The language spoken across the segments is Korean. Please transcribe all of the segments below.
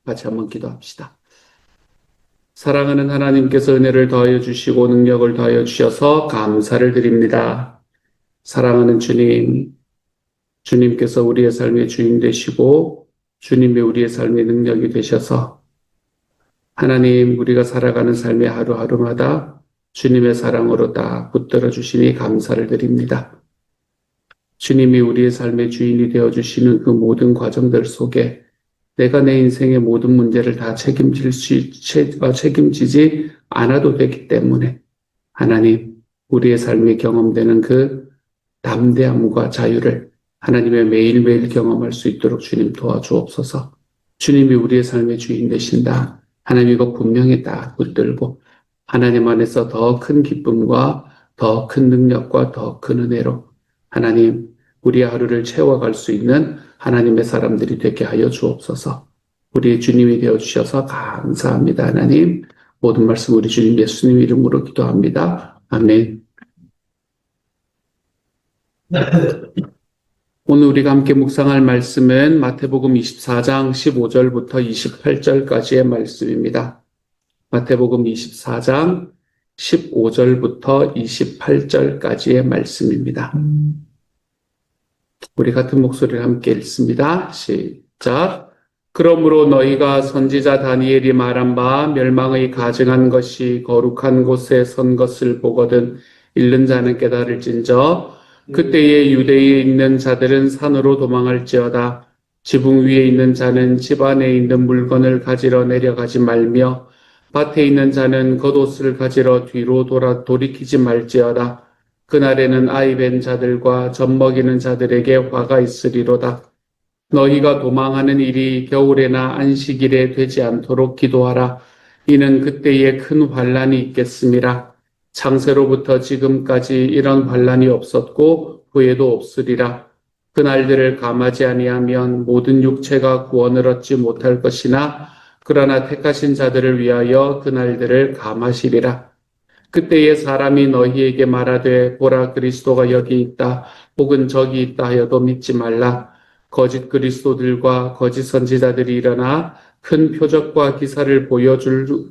같이 한번 기도합시다. 사랑하는 하나님께서 은혜를 더하여 주시고 능력을 더하여 주셔서 감사를 드립니다. 사랑하는 주님, 주님께서 우리의 삶의 주인 되시고 주님이 우리의 삶의 능력이 되셔서 하나님, 우리가 살아가는 삶의 하루하루마다 주님의 사랑으로 다 붙들어 주시니 감사를 드립니다. 주님이 우리의 삶의 주인이 되어주시는 그 모든 과정들 속에 내가 내 인생의 모든 문제를 다 책임지지 않아도 되기 때문에 하나님, 우리의 삶에 경험되는 그 담대함과 자유를 하나님의 매일매일 경험할 수 있도록 주님 도와주옵소서. 주님이 우리의 삶의 주인 되신다. 하나님 이거 분명히 딱 붙들고 하나님 안에서 더 큰 기쁨과 더 큰 능력과 더 큰 은혜로 하나님 우리의 하루를 채워갈 수 있는 하나님의 사람들이 되게 하여 주옵소서. 우리의 주님이 되어주셔서 감사합니다. 하나님 모든 말씀 우리 주님 예수님 이름으로 기도합니다. 아멘. 오늘 우리가 함께 묵상할 말씀은 마태복음 24장 15절부터 28절까지의 말씀입니다. 마태복음 24장 15절부터 28절까지의 말씀입니다. 우리 같은 목소리를 함께 읽습니다. 시작. 그러므로 너희가 선지자 다니엘이 말한 바 멸망의 가증한 것이 거룩한 곳에 선 것을 보거든 읽는 자는 깨달을진저 그때에 유대에 있는 자들은 산으로 도망할지어다. 지붕 위에 있는 자는 집 안에 있는 물건을 가지러 내려가지 말며 밭에 있는 자는 겉옷을 가지러 뒤로 돌이키지 말지어다. 그날에는 아이 뵌 자들과 젖먹이는 자들에게 화가 있으리로다. 너희가 도망하는 일이 겨울에나 안식일에 되지 않도록 기도하라. 이는 그때에 큰 환란이 있겠음이라. 창세로부터 지금까지 이런 환란이 없었고 후에도 없으리라. 그날들을 감하지 아니하면 모든 육체가 구원을 얻지 못할 것이나 그러나 택하신 자들을 위하여 그날들을 감하시리라. 그때에 사람이 너희에게 말하되 보라 그리스도가 여기 있다 혹은 저기 있다 하여도 믿지 말라. 거짓 그리스도들과 거짓 선지자들이 일어나 큰 표적과 기사를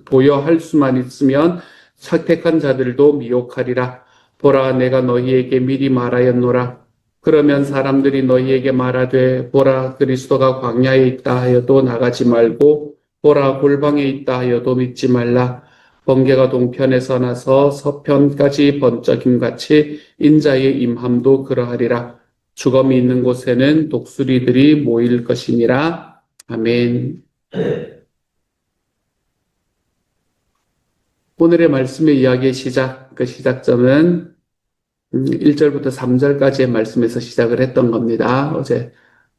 보여할 수만 있으면 선택한 자들도 미혹하리라. 보라 내가 너희에게 미리 말하였노라. 그러면 사람들이 너희에게 말하되 보라 그리스도가 광야에 있다 하여도 나가지 말고 보라 골방에 있다 하여도 믿지 말라. 번개가 동편에서 나서 서편까지 번쩍임같이 인자의 임함도 그러하리라. 죽음이 있는 곳에는 독수리들이 모일 것이니라. 아멘. 오늘의 말씀의 이야기의 시작, 그 시작점은 1절부터 3절까지의 말씀에서 시작을 했던 겁니다. 어제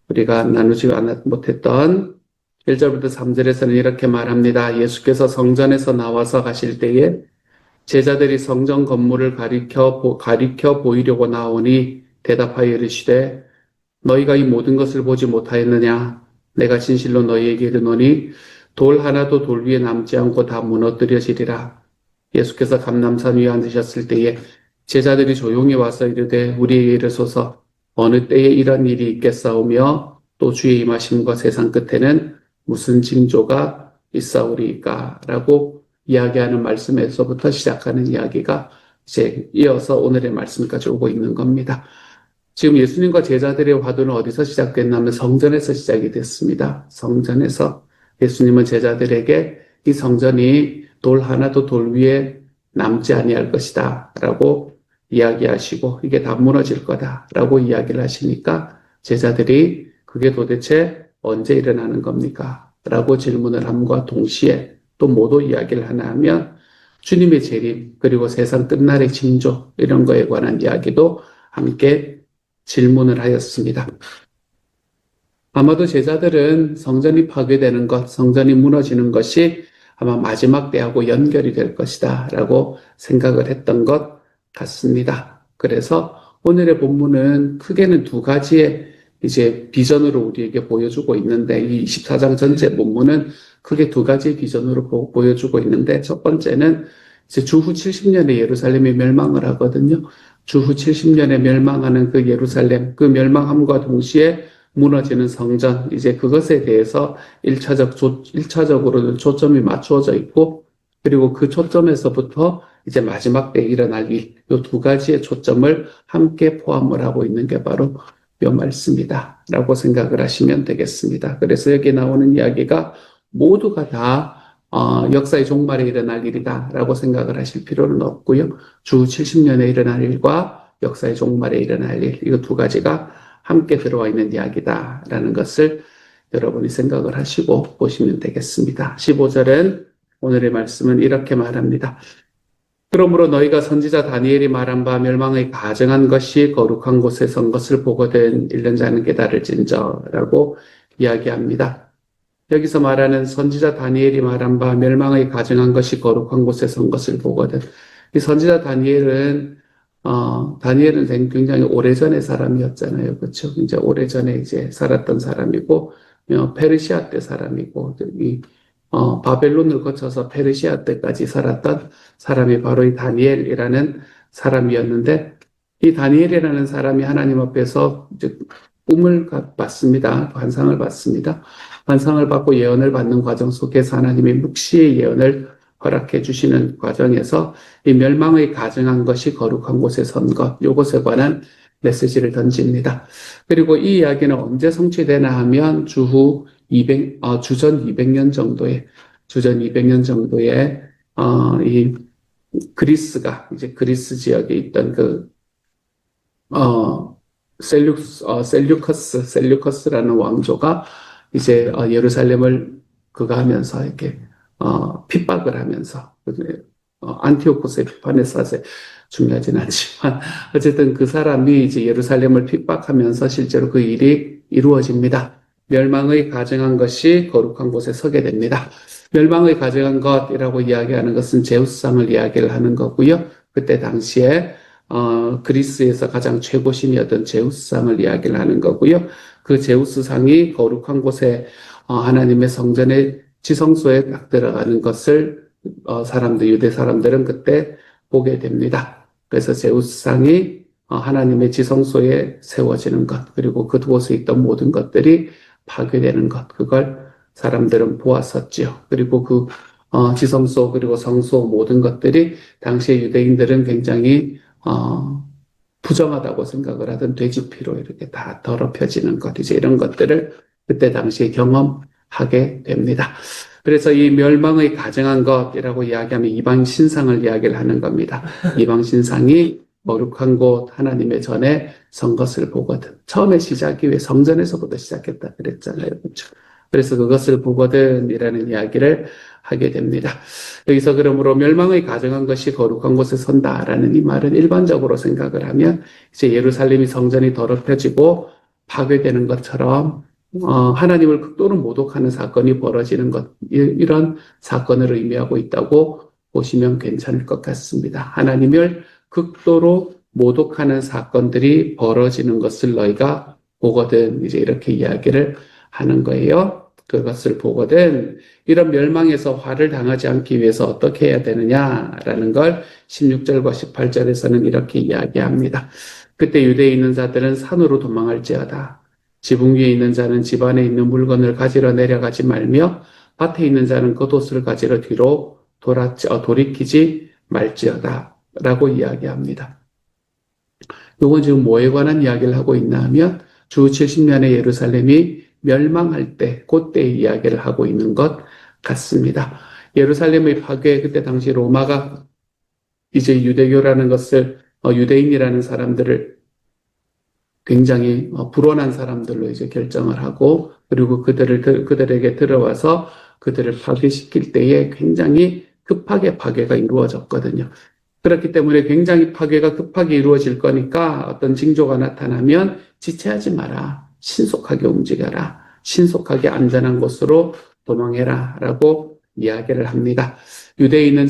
우리가 나누지 못했던 1절부터 3절에서는 이렇게 말합니다. 예수께서 성전에서 나와서 가실 때에 제자들이 성전 건물을 가리켜 보이려고 나오니 대답하여 이르시되 너희가 이 모든 것을 보지 못하였느냐? 내가 진실로 너희에게 이르노니 돌 하나도 돌 위에 남지 않고 다 무너뜨려지리라. 예수께서 감람산 위에 앉으셨을 때에 제자들이 조용히 와서 이르되 우리에게 이르소서 어느 때에 이런 일이 있겠사오며 또 주의 임하심과 세상 끝에는 무슨 징조가 있사오리까? 라고 이야기하는 말씀에서부터 시작하는 이야기가 이제 이어서 오늘의 말씀까지 오고 있는 겁니다. 지금 예수님과 제자들의 화두는 어디서 시작됐냐면 성전에서 시작이 됐습니다. 성전에서 예수님은 제자들에게 이 성전이 돌 하나도 돌 위에 남지 아니할 것이다 라고 이야기하시고 이게 다 무너질 거다 라고 이야기를 하시니까 제자들이 그게 도대체 언제 일어나는 겁니까? 라고 질문을 함과 동시에 또 뭐도 이야기를 하나 하면 주님의 재림 그리고 세상 끝날의 징조 이런 거에 관한 이야기도 함께 질문을 하였습니다. 아마도 제자들은 성전이 파괴되는 것, 성전이 무너지는 것이 아마 마지막 때하고 연결이 될 것이다 라고 생각을 했던 것 같습니다. 그래서 오늘의 본문은 크게는 두 가지의 이제 비전으로 우리에게 보여주고 있는데 이 24장 전체 본문은 크게 두 가지의 비전으로 보여주고 있는데 첫 번째는 이제 주후 70년에 예루살렘이 멸망을 하거든요. 주후 70년에 멸망하는 그 예루살렘, 그 멸망함과 동시에 무너지는 성전, 이제 그것에 대해서 일차적으로는 초점이 맞추어져 있고, 그리고 그 초점에서부터 이제 마지막 때 일어날 일, 이 두 가지의 초점을 함께 포함을 하고 있는 게 바로 이 말씀이다 라고 생각을 하시면 되겠습니다. 그래서 여기 나오는 이야기가 모두가 다 역사의 종말에 일어날 일이다 라고 생각을 하실 필요는 없고요. 주 70년에 일어날 일과 역사의 종말에 일어날 일, 이거 두 가지가 함께 들어와 있는 이야기다라는 것을 여러분이 생각을 하시고 보시면 되겠습니다. 15절은 오늘의 말씀은 이렇게 말합니다. 그러므로 너희가 선지자 다니엘이 말한 바 멸망의 가증한 것이 거룩한 곳에 선 것을 보거든 읽는 자는 깨달을진저라고 이야기합니다. 여기서 말하는 선지자 다니엘이 말한 바 멸망의 가증한 것이 거룩한 곳에 선 것을 보거든. 이 선지자 다니엘은 굉장히 오래전의 사람이었잖아요. 그렇죠? 이제 오래전에 이제 살았던 사람이고, 페르시아 때 사람이고, 바벨론을 거쳐서 페르시아 때까지 살았던 사람이 바로 이 다니엘이라는 사람이었는데, 이 다니엘이라는 사람이 하나님 앞에서 이제 꿈을 봤습니다. 환상을 받습니다. 환상을 받고 예언을 받는 과정 속에서 하나님이 묵시의 예언을 허락해 주시는 과정에서 이 멸망의 가증한 것이 거룩한 곳에 선 것, 이것에 관한 메시지를 던집니다. 그리고 이 이야기는 언제 성취되나 하면 주전 200년 정도에, 이 그리스가, 이제 그리스 지역에 있던 셀류커스라는 왕조가 이제 예루살렘을 그거 하면서 이렇게 핍박을 하면서 안티오코스의 비판에 사실 중요하진 않지만 어쨌든 그 사람이 이제 예루살렘을 핍박하면서 실제로 그 일이 이루어집니다. 멸망의 가증한 것이 거룩한 곳에 서게 됩니다. 멸망의 가증한 것이라고 이야기하는 것은 제우스상을 이야기를 하는 거고요. 그때 당시에 그리스에서 가장 최고신이었던 제우스상을 이야기를 하는 거고요. 그 제우스상이 거룩한 곳에 하나님의 성전의 지성소에 딱 들어가는 것을 유대 사람들은 그때 보게 됩니다. 그래서 제우스상이 하나님의 지성소에 세워지는 것, 그리고 그곳에 있던 모든 것들이 파괴되는 것, 그걸 사람들은 보았었지요. 그리고 그 지성소 그리고 성소 모든 것들이 당시의 유대인들은 굉장히 부정하다고 생각을 하던 돼지피로 이렇게 다 더럽혀지는 것, 이제 이런 것들을 그때 당시에 경험하게 됩니다. 그래서 이 멸망의 가증한 것이라고 이야기하면 이방 신상을 이야기를 하는 겁니다. 이방 신상이 거룩한 곳 하나님의 전에 선 것을 보거든. 처음에 시작이 왜 성전에서부터 시작했다 그랬잖아요. 그렇죠? 그래서 그것을 보거든이라는 이야기를 하게 됩니다. 여기서 그러므로 멸망의 가증한 것이 거룩한 곳에 선다라는 이 말은 일반적으로 생각을 하면 이제 예루살렘이 성전이 더럽혀지고 파괴되는 것처럼 하나님을 극도로 모독하는 사건이 벌어지는 것, 이런 사건을 의미하고 있다고 보시면 괜찮을 것 같습니다. 하나님을 극도로 모독하는 사건들이 벌어지는 것을 너희가 보거든, 이제 이렇게 이야기를 하는 거예요. 그것을 보거든 이런 멸망에서 화를 당하지 않기 위해서 어떻게 해야 되느냐라는 걸 16절과 18절에서는 이렇게 이야기합니다. 그때 유대에 있는 자들은 산으로 도망할지어다. 지붕 위에 있는 자는 집 안에 있는 물건을 가지러 내려가지 말며 밭에 있는 자는 겉옷을 가지러 뒤로 돌이키지 말지어다 라고 이야기합니다. 이건 지금 뭐에 관한 이야기를 하고 있나 하면 주 70년의 예루살렘이 멸망할 때, 그때의 이야기를 하고 있는 것 같습니다. 예루살렘의 파괴, 그때 당시 로마가 이제 유대교라는 것을, 유대인이라는 사람들을 굉장히 불온한 사람들로 이제 결정을 하고, 그리고 그들에게 들어와서 그들을 파괴시킬 때에 굉장히 급하게 파괴가 이루어졌거든요. 그렇기 때문에 굉장히 파괴가 급하게 이루어질 거니까 어떤 징조가 나타나면 지체하지 마라. 신속하게 움직여라. 신속하게 안전한 곳으로 도망해라. 라고 이야기를 합니다. 유대에 있는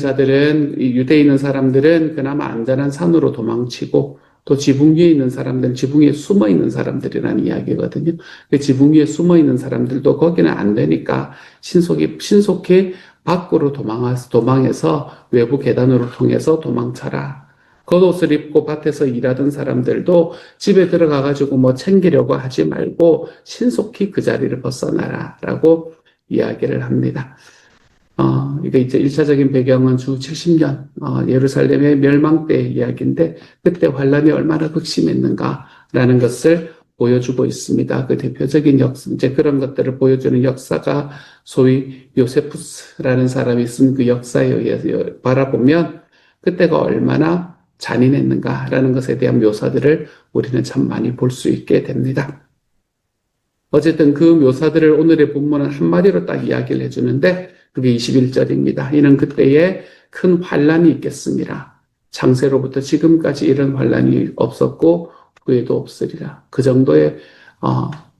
사람들은 그나마 안전한 산으로 도망치고 또 지붕 위에 있는 사람들은 지붕 위에 숨어 있는 사람들이라는 이야기거든요. 지붕 위에 숨어 있는 사람들도 거기는 안 되니까 신속히 밖으로 도망해서 외부 계단으로 통해서 도망쳐라. 겉옷을 입고 밭에서 일하던 사람들도 집에 들어가가지고 뭐 챙기려고 하지 말고 신속히 그 자리를 벗어나라 라고 이야기를 합니다. 이게 이제 1차적인 배경은 주 70년, 예루살렘의 멸망 때의 이야기인데, 그때 환란이 얼마나 극심했는가라는 것을 보여주고 있습니다. 그 대표적인 이제 그런 것들을 보여주는 역사가 소위 요세푸스라는 사람이 쓴 그 역사에 의해서 바라보면, 그때가 얼마나 잔인했는가라는 것에 대한 묘사들을 우리는 참 많이 볼 수 있게 됩니다. 어쨌든 그 묘사들을 오늘의 본문은 한마디로 딱 이야기를 해주는데 그게 21절입니다. 이는 그때에 큰 환란이 있겠습니다. 창세로부터 지금까지 이런 환란이 없었고 후에도 없으리라. 그 정도의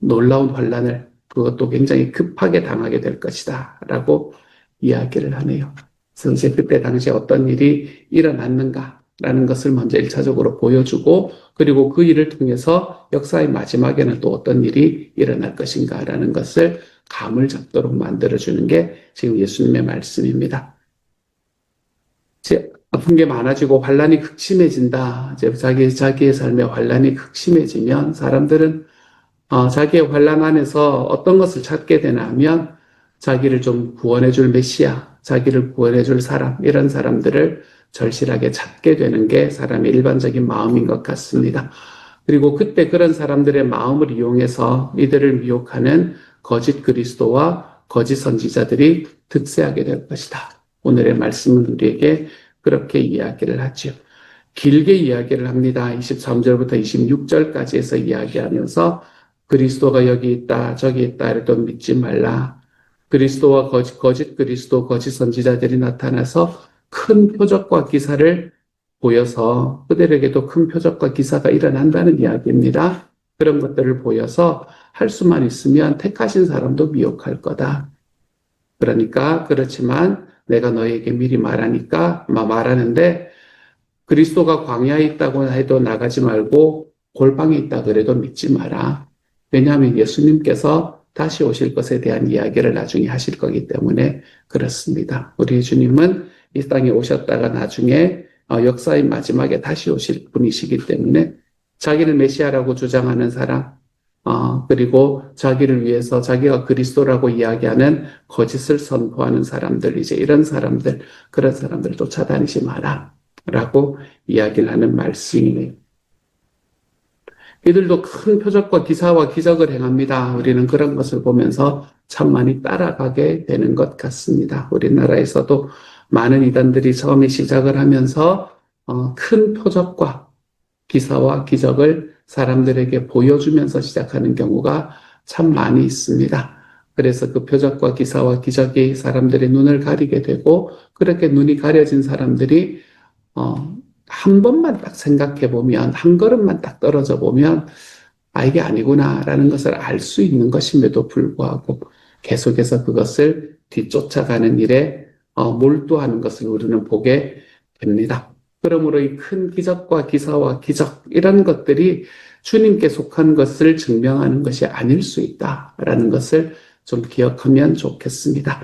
놀라운 환란을 그것도 굉장히 급하게 당하게 될 것이다 라고 이야기를 하네요. 그래서 이제 그때 당시에 어떤 일이 일어났는가라는 것을 먼저 1차적으로 보여주고 그리고 그 일을 통해서 역사의 마지막에는 또 어떤 일이 일어날 것인가라는 것을 감을 잡도록 만들어주는 게 지금 예수님의 말씀입니다. 이제 아픈 게 많아지고 환란이 극심해진다. 이제 자기의 삶에 환란이 극심해지면 사람들은 자기의 환란 안에서 어떤 것을 찾게 되나 하면 자기를 좀 구원해줄 메시아, 자기를 구원해줄 사람, 이런 사람들을 절실하게 찾게 되는 게 사람의 일반적인 마음인 것 같습니다. 그리고 그때 그런 사람들의 마음을 이용해서 이들을 미혹하는 거짓 그리스도와 거짓 선지자들이 득세하게 될 것이다. 오늘의 말씀은 우리에게 그렇게 이야기를 하죠. 길게 이야기를 합니다. 23절부터 26절까지 해서 이야기하면서 그리스도가 여기 있다, 저기 있다, 이래도 믿지 말라. 그리스도와 거짓 그리스도, 거짓 선지자들이 나타나서 큰 표적과 기사를 보여서 그들에게도 큰 표적과 기사가 일어난다는 이야기입니다. 그런 것들을 보여서 할 수만 있으면 택하신 사람도 미혹할 거다. 그러니까 그렇지만 내가 너에게 미리 말하는데 그리스도가 광야에 있다고 해도 나가지 말고 골방에 있다 그래도 믿지 마라. 왜냐하면 예수님께서 다시 오실 것에 대한 이야기를 나중에 하실 거기 때문에 그렇습니다. 우리 주님은 이 땅에 오셨다가 나중에 역사의 마지막에 다시 오실 분이시기 때문에 자기를 메시아라고 주장하는 사람, 그리고 자기를 위해서 자기가 그리스도라고 이야기하는 거짓을 선포하는 사람들, 이제 이런 사람들, 그런 사람들 쫓아다니지 마라. 라고 이야기를 하는 말씀이네요. 이들도 큰 표적과 기사와 기적을 행합니다. 우리는 그런 것을 보면서 참 많이 따라가게 되는 것 같습니다. 우리나라에서도 많은 이단들이 처음에 시작을 하면서 큰 표적과 기사와 기적을 사람들에게 보여주면서 시작하는 경우가 참 많이 있습니다. 그래서 그 표적과 기사와 기적이 사람들의 눈을 가리게 되고 그렇게 눈이 가려진 사람들이 한 번만 딱 생각해 보면, 한 걸음만 딱 떨어져 보면, 이게 아니구나라는 것을 알 수 있는 것임에도 불구하고 계속해서 그것을 뒤쫓아가는 일에 몰두하는 것을 우리는 보게 됩니다. 그러므로 이 큰 기적과 기사와 기적, 이런 것들이 주님께 속한 것을 증명하는 것이 아닐 수 있다라는 것을 좀 기억하면 좋겠습니다.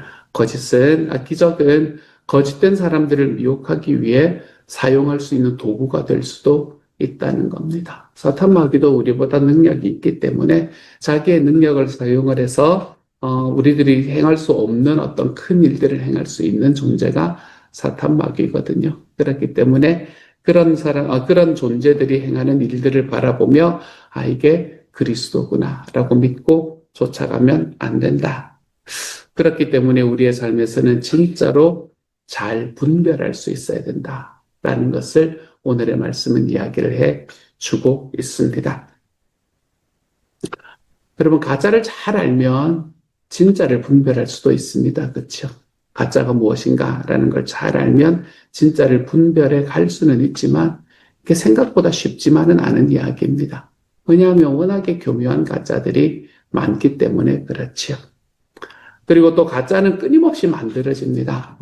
기적은 거짓된 사람들을 미혹하기 위해 사용할 수 있는 도구가 될 수도 있다는 겁니다. 사탄 마귀도 우리보다 능력이 있기 때문에 자기의 능력을 사용을 해서 우리들이 행할 수 없는 어떤 큰 일들을 행할 수 있는 존재가 사탄 마귀거든요. 그렇기 때문에 그런 존재들이 행하는 일들을 바라보며 이게 그리스도구나라고 믿고 쫓아가면 안 된다. 그렇기 때문에 우리의 삶에서는 진짜로 잘 분별할 수 있어야 된다라는 것을 오늘의 말씀은 이야기를 해 주고 있습니다. 여러분, 가짜를 잘 알면 진짜를 분별할 수도 있습니다. 그렇죠? 가짜가 무엇인가라는 걸 잘 알면 진짜를 분별해 갈 수는 있지만 그게 생각보다 쉽지만은 않은 이야기입니다. 왜냐하면 워낙에 교묘한 가짜들이 많기 때문에 그렇죠. 그리고 또 가짜는 끊임없이 만들어집니다.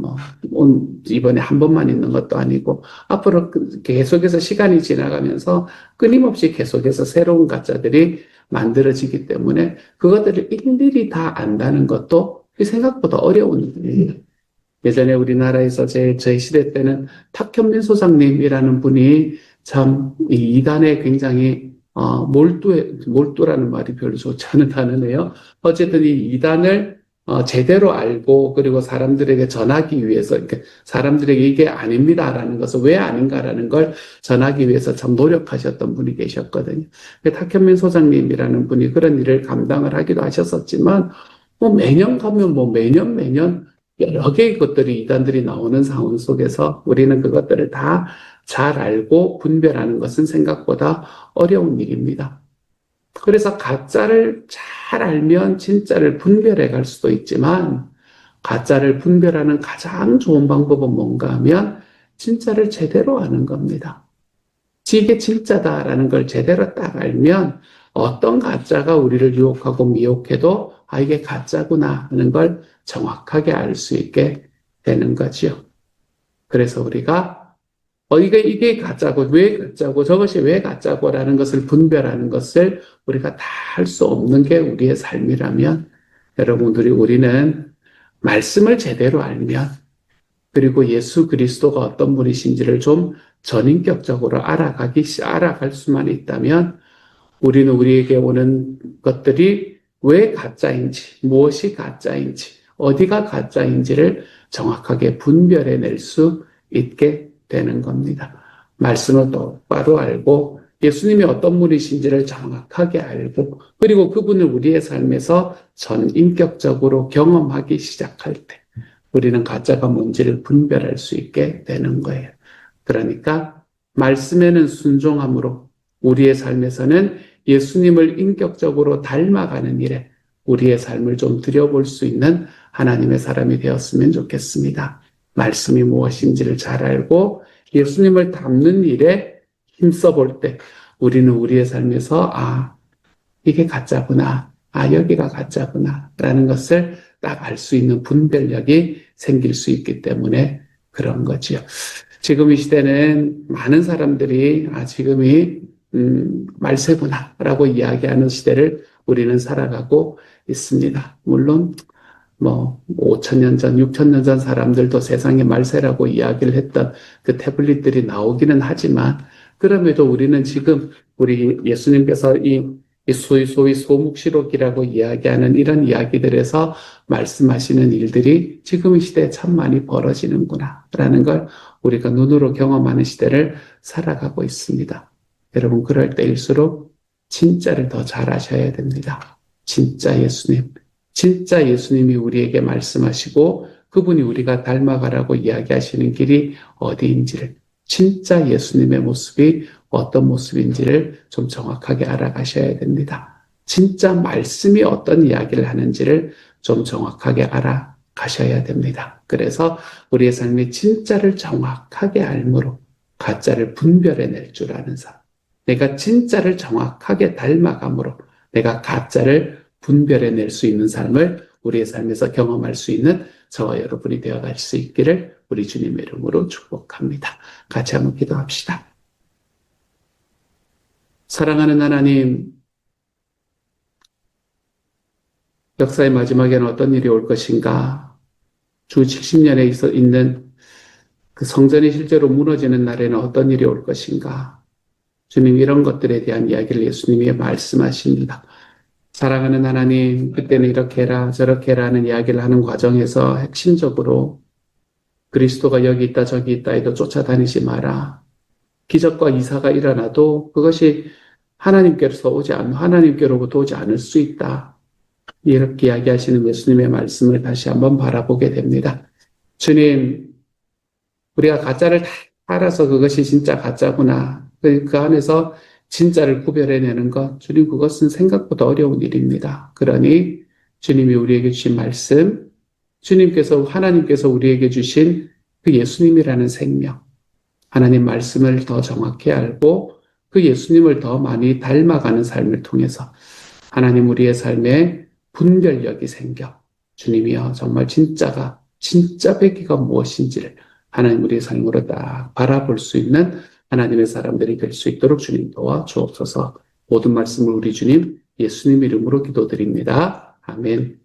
이번에 한 번만 있는 것도 아니고, 앞으로 계속해서 시간이 지나가면서 끊임없이 계속해서 새로운 가짜들이 만들어지기 때문에 그것들을 일일이 다 안다는 것도 생각보다 어려운 일이에요. 예전에 우리나라에서 저희 시대 때는 탁현민 소장님이라는 분이 참 이 이단에 굉장히 몰두라는 말이 별로 좋지 않은 단어네요. 어쨌든 이 이단을 제대로 알고 그리고 사람들에게 전하기 위해서 이렇게 사람들에게 이게 아닙니다라는 것을 왜 아닌가라는 걸 전하기 위해서 참 노력하셨던 분이 계셨거든요. 탁현민 소장님이라는 분이 그런 일을 감당을 하기도 하셨었지만 뭐 매년 가면 뭐 매년 여러 개의 것들이 이단들이 나오는 상황 속에서 우리는 그것들을 다 잘 알고 분별하는 것은 생각보다 어려운 일입니다. 그래서 가짜를 잘 알면 진짜를 분별해 갈 수도 있지만 가짜를 분별하는 가장 좋은 방법은 뭔가 하면 진짜를 제대로 아는 겁니다. 이게 진짜다라는 걸 제대로 딱 알면 어떤 가짜가 우리를 유혹하고 미혹해도 이게 가짜구나 하는 걸 정확하게 알 수 있게 되는 거지요. 그래서 우리가 이게 가짜고, 왜 가짜고, 저것이 왜 가짜고라는 것을 분별하는 것을 우리가 다 할 수 없는 게 우리의 삶이라면, 우리는 말씀을 제대로 알면, 그리고 예수 그리스도가 어떤 분이신지를 좀 전인격적으로 알아갈 수만 있다면, 우리는 우리에게 오는 것들이 왜 가짜인지, 무엇이 가짜인지, 어디가 가짜인지를 정확하게 분별해낼 수 있게 되는 겁니다. 말씀을 똑바로 알고 예수님이 어떤 분이신지를 정확하게 알고 그리고 그분을 우리의 삶에서 전인격적으로 경험하기 시작할 때 우리는 가짜가 뭔지를 분별할 수 있게 되는 거예요. 그러니까 말씀에는 순종함으로 우리의 삶에서는 예수님을 인격적으로 닮아가는 일에 우리의 삶을 좀 들여볼 수 있는 하나님의 사람이 되었으면 좋겠습니다. 말씀이 무엇인지를 잘 알고 예수님을 닮는 일에 힘써 볼 때 우리는 우리의 삶에서 이게 가짜구나. 여기가 가짜구나. 라는 것을 딱 알 수 있는 분별력이 생길 수 있기 때문에 그런 거지요. 지금 이 시대는 많은 사람들이 지금이 말세구나 라고 이야기하는 시대를 우리는 살아가고 있습니다. 물론 5,000년 전, 6,000년 전 사람들도 세상의 말세라고 이야기를 했던 그 태블릿들이 나오기는 하지만 그럼에도 우리는 지금 우리 예수님께서 이 소위 소묵시록이라고 이야기하는 이런 이야기들에서 말씀하시는 일들이 지금 이 시대에 참 많이 벌어지는구나 라는 걸 우리가 눈으로 경험하는 시대를 살아가고 있습니다. 여러분 그럴 때일수록 진짜를 더 잘 아셔야 됩니다. 진짜 예수님이 우리에게 말씀하시고 그분이 우리가 닮아가라고 이야기하시는 길이 어디인지를 진짜 예수님의 모습이 어떤 모습인지를 좀 정확하게 알아가셔야 됩니다. 진짜 말씀이 어떤 이야기를 하는지를 좀 정확하게 알아가셔야 됩니다. 그래서 우리의 삶이 진짜를 정확하게 알므로 가짜를 분별해낼 줄 아는 사람. 내가 진짜를 정확하게 닮아감으로 내가 가짜를 분별해낼 수 있는 삶을 우리의 삶에서 경험할 수 있는 저와 여러분이 되어갈 수 있기를 우리 주님의 이름으로 축복합니다. 같이 한번 기도합시다. 사랑하는 하나님, 역사의 마지막에는 어떤 일이 올 것인가? 주 70년에 있는 그 성전이 실제로 무너지는 날에는 어떤 일이 올 것인가? 주님 이런 것들에 대한 이야기를 예수님이 말씀하십니다. 사랑하는 하나님, 그때는 이렇게 해라, 저렇게 해라 하는 이야기를 하는 과정에서 핵심적으로 그리스도가 여기 있다, 저기 있다 해도 쫓아다니지 마라. 기적과 이사가 일어나도 그것이 하나님께로부터 오지 않을 수 있다. 이렇게 이야기하시는 예수님의 말씀을 다시 한번 바라보게 됩니다. 주님, 우리가 가짜를 다 알아서 그것이 진짜 가짜구나. 그 안에서 진짜를 구별해내는 것, 주님 그것은 생각보다 어려운 일입니다. 그러니 주님이 우리에게 주신 말씀, 하나님께서 우리에게 주신 그 예수님이라는 생명, 하나님 말씀을 더 정확히 알고 그 예수님을 더 많이 닮아가는 삶을 통해서 하나님 우리의 삶에 분별력이 생겨 주님이여 정말 진짜 백기가 무엇인지를 하나님 우리의 삶으로 딱 바라볼 수 있는 하나님의 사람들이 될 수 있도록 주님 도와 주옵소서. 모든 말씀을 우리 주님 예수님 이름으로 기도드립니다. 아멘.